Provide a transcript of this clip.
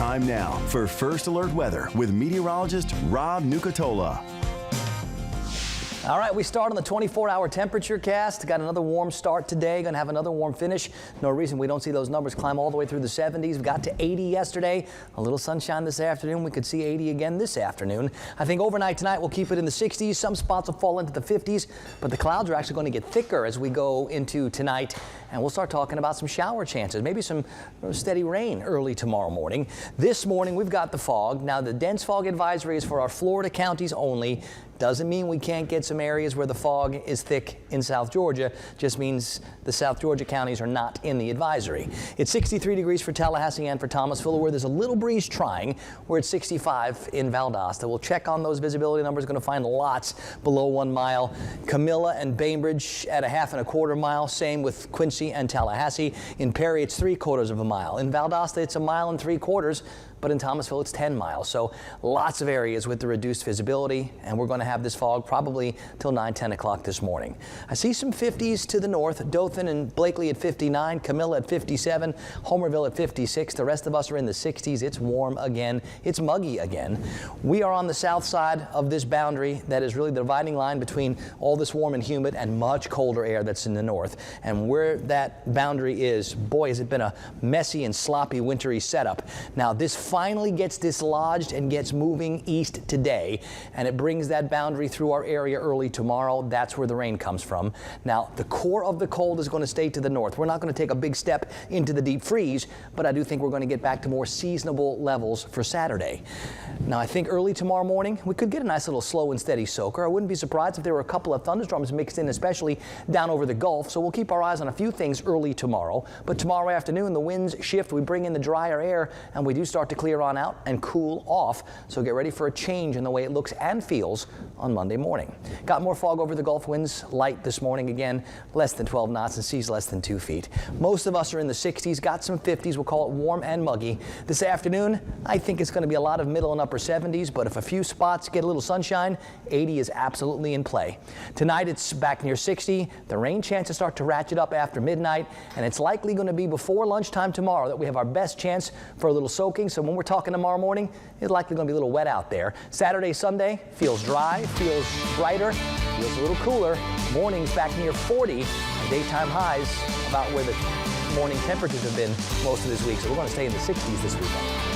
Time now for First Alert Weather with meteorologist Rob Nucatola. All right, we start on the 24-hour temperature cast. Got another warm start today. Going to have another warm finish. No reason we don't see those numbers climb all the way through the 70s. We got to 80 yesterday. A little sunshine this afternoon. We could see 80 again this afternoon. I think overnight tonight we'll keep it in the 60s. Some spots will fall into the 50s, but the clouds are actually going to get thicker as we go into tonight. And we'll start talking about some shower chances, maybe some steady rain early tomorrow morning. This morning we've got the fog. Now the dense fog advisory is for our Florida counties only. Doesn't mean we can't get some areas where the fog is thick in South Georgia. Just means the South Georgia counties are not in the advisory. It's 63 degrees for Tallahassee and for Thomasville, where there's a little breeze trying. We're at 65 in Valdosta. We'll check on those visibility numbers. Going to find lots below 1 mile. Camilla and Bainbridge at a ½ and a mile. Same with Quincy and Tallahassee. In Perry, it's 3/4 of a mile. In Valdosta, it's 1 3/4 miles. But in Thomasville, it's 10 miles. So lots of areas with the reduced visibility, and we're going to have this fog probably till 9, 10 o'clock this morning. I see some 50s to the north. Dothan and Blakely at 59, Camilla at 57, Homerville at 56. The rest of us are in the 60s. It's warm again. It's muggy again. We are on the south side of this boundary that is really the dividing line between all this warm and humid and much colder air that's in the north. And where that boundary is, boy, has it been a messy and sloppy wintry setup. Now, this finally gets dislodged and gets moving east today, and it brings that boundary through our area early tomorrow. That's where the rain comes from. Now, the core of the cold is going to stay to the north. We're not going to take a big step into the deep freeze, but I do think we're going to get back to more seasonable levels for Saturday. Now, I think early tomorrow morning, we could get a nice little slow and steady soaker. I wouldn't be surprised if there were a couple of thunderstorms mixed in, especially down over the Gulf, so we'll keep our eyes on a few things early tomorrow. But tomorrow afternoon, the winds shift. We bring in the drier air, and we do start to clear on out and cool off. So get ready for a change in the way it looks and feels on Monday morning. Got more fog over the Gulf. Winds light this morning again, less than 12 knots and seas less than 2 feet. Most of us are in the 60s, got some 50s. We'll call it warm and muggy. This afternoon, I think it's going to be a lot of middle and upper 70s, but if a few spots get a little sunshine, 80 is absolutely in play. Tonight, it's back near 60. The rain chances start to ratchet up after midnight, and it's likely going to be before lunchtime tomorrow that we have our best chance for a little soaking. So when we're talking tomorrow morning, it's likely going to be a little wet out there. Saturday, Sunday, feels dry, feels brighter, feels a little cooler. Mornings back near 40, and daytime highs about where the morning temperatures have been most of this week. So we're going to stay in the 60s this weekend.